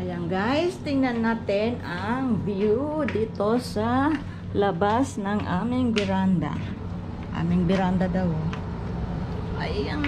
Ayan guys, tingnan natin ang view dito sa labas ng aming veranda. Aming veranda daw. Ayan.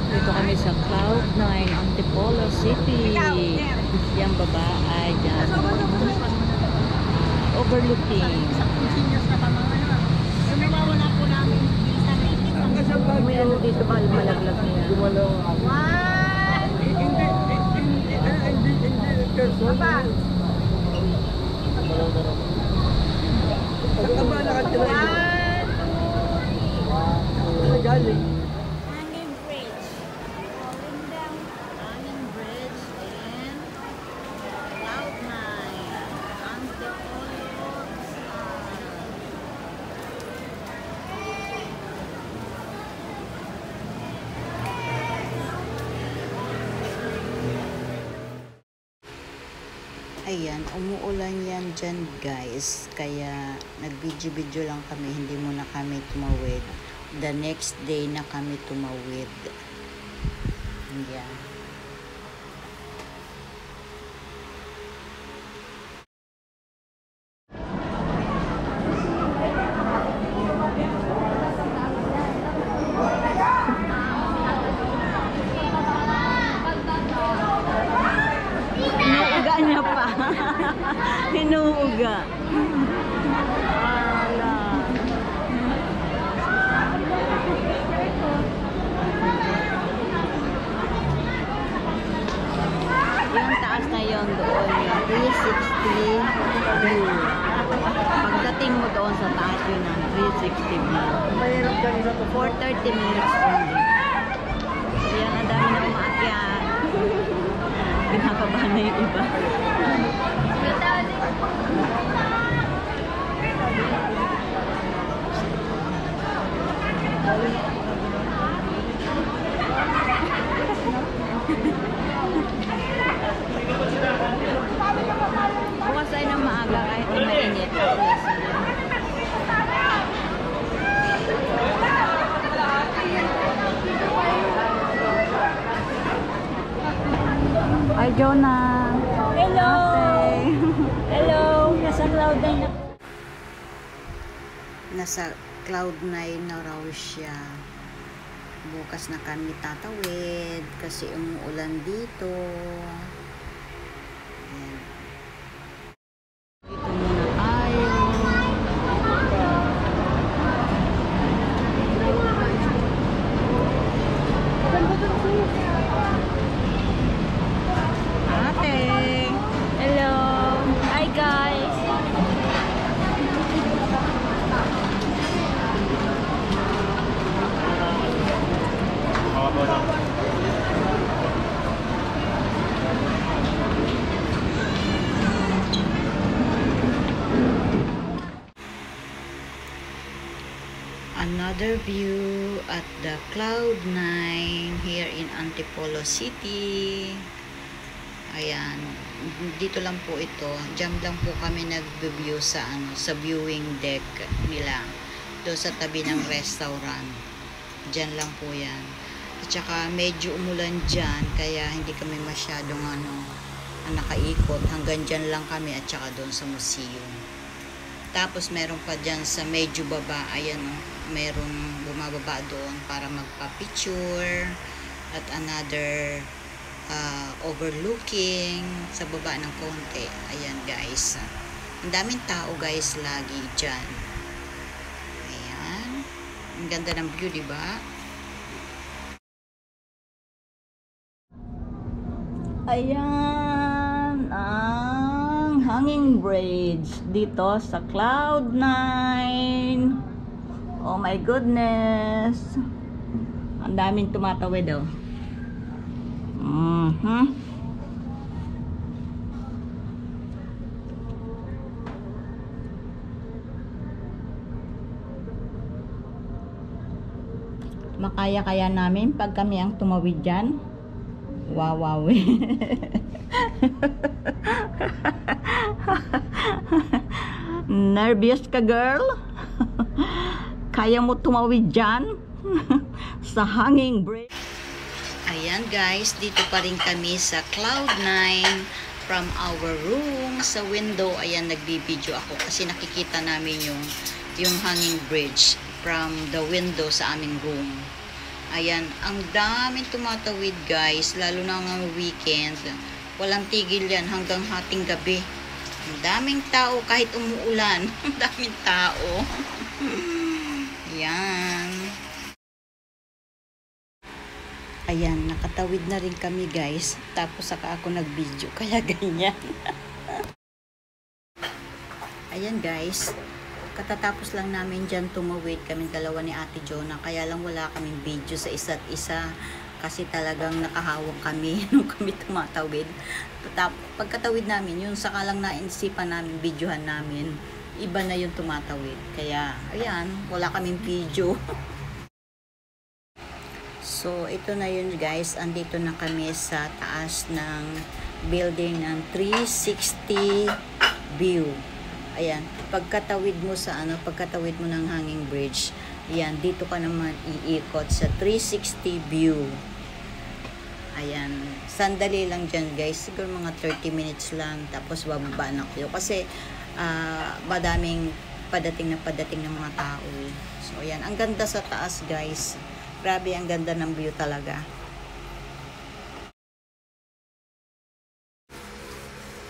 Dito kami sa Cloud9, Antipolo City. Yung baba ay dyan. Overlooking. May ano dito ba? Malaglag niya. Hanging bridge. Falling down. Hanging bridge and Cloud9. Antipolo. Ayan, umuulan yan dyan guys, kaya nag-video lang kami, hindi muna kami tumawid. The next day na kami tumawid. Ayan. Hinuuga niya pa. Hinuuga. Yung taas na yon doon, yung 360 view. Pagdating mo doon sa taas yun ang 360 view. For 30 minutes only. So yan, ang dami na umaakyat. Pinakabahan na yung iba. Bukas ay ng maaga kahit na mainit. Hi, Jonah. Hello! Ate. Hello! Nasa Cloud9 na. Nasa Cloud9 na raw siya. Bukas na kami tatawid kasi umuulan dito. Ayan. Dito muna tayo. Ate. Hello! Hi guys! Another view at the Cloud9 here in Antipolo City. Ayan, dito lang po ito. Diyan lang po kami nag-view sa sa viewing deck nila. Doon sa tabi ng restaurant. Diyan lang po 'yan. At saka medyo umulan diyan kaya hindi kami masyadong nakaikot. Hanggang diyan lang kami at saka doon sa museum. Tapos meron pa dyan sa medyo baba, ayan o, merong bumababa doon para magpa-picture. At another overlooking sa baba ng konti. Ayan guys. Ang daming tao guys lagi dyan. Ayan. Ang ganda ng view, diba? Ayan ang hanging bridge dito sa Cloud9. Oh my goodness. Ang daming tumatawid oh. Makaya-kaya namin pag kami ang tumawid dyan. Wow. Nervous ka, girl? Kaya mo tumawid dyan? Sa hanging bridge. Ayan guys, dito pa rin kami sa Cloud9 from our room. Sa window, ayan, nagbibideo ako kasi nakikita namin yung hanging bridge from the window sa aming room. Ayan, ang daming tumatawid guys, lalo na ng weekend. Walang tigil yan hanggang hating gabi. Ang daming tao kahit umuulan. Ang daming tao. Ayan. Ayan, nakatawid na rin kami guys. Tapos saka ako nag-video, kaya ganyan. Ayan guys, katatapos lang namin dyan tumawid kami dalawa ni Ate Jonah. Kaya lang wala kaming video sa isa't isa. Kasi talagang nakahawak kami nung kami tumatawid. Pagkatawid namin, yun saka lang nainsipan namin, videohan namin. Iba na yung tumatawid. Kaya, ayan, wala kaming video. So, ito na yun guys. Andito na kami sa taas ng building ng 360 view. Ayan. Pagkatawid mo sa pagkatawid mo ng hanging bridge, ayan, dito ka naman iikot sa 360 view. Ayan. Sandali lang dyan guys. Siguro mga 30 minutes lang. Tapos bababa na kayo. Kasi, madaming padating ng mga tao. So, ayan. Ang ganda sa taas guys. Grabe, ang ganda ng view talaga.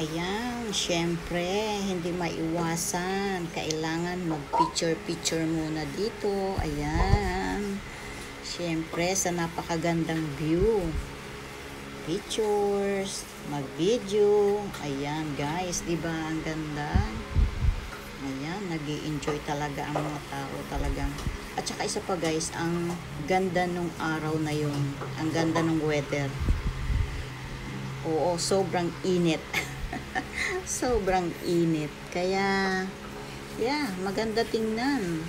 Ayan, syempre, hindi maiwasan. Kailangan mag-picture muna dito. Ayan. Syempre, sa napakagandang view. Pictures, mag-video. Ayan, guys, diba? Ang ganda. Ayan, nag-i-enjoy talaga ang mga tao talagang. At saka isa pa guys, ang ganda nung araw na yun. Ang ganda ng weather. Oo, sobrang init. Sobrang init. Kaya, yeah, maganda tingnan.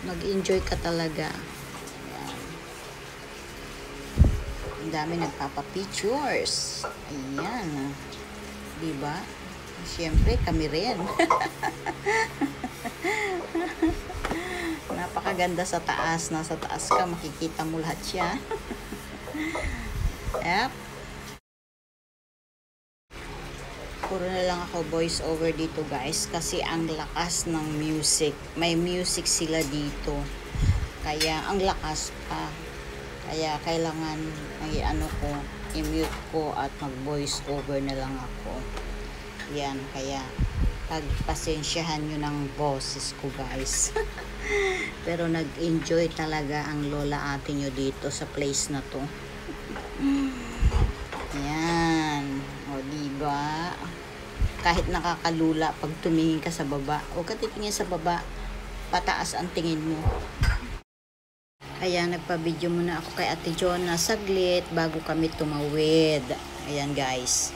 Mag-enjoy ka talaga. Ayan. Ang dami nagpapa-pictures. Ayan. Diba? Siyempre, kami rin. Napakaganda sa taas. Nasa taas ka, makikita mo lahat siya. Yep. Puro na lang ako voice over dito guys. Kasi ang lakas ng music. May music sila dito. Kaya ang lakas pa. Kaya kailangan i-mute ko at mag-voice over na lang ako. Yan, kaya pagpasensyahan nyo ng boses ko guys. Pero nag-enjoy talaga ang lola ate nyo dito sa place na to. Yan. O diba? Kahit nakakalula pag tumingin ka sa baba. O ka titingin sa baba, pataas ang tingin mo. Kaya nagpa-video muna ako kay Ate Jonah saglit bago kami tumawid. Ayan guys.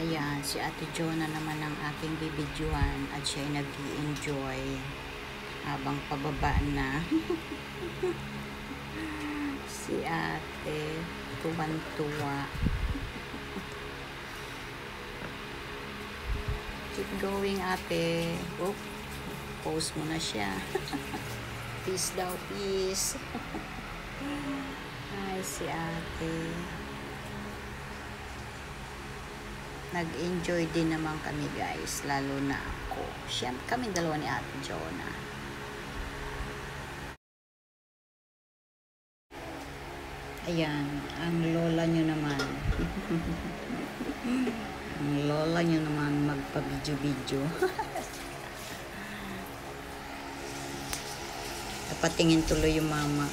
Ayan, si Ate Jonah naman ang aking bibidyohan at siya ay nag-i-enjoy habang pababa na. Si ate, tuwan-tuwa. Keep going, ate. Oop, pose mo na siya. Peace daw, peace. Ay, si ate. Nag-enjoy din naman kami, guys. Lalo na ako. Siyempre, kami dalawa ni Ate Jonah. Ayan, ang lola nyo naman. Ang lola nyo naman magpa-video-video. Napatingin tuloy yung mama.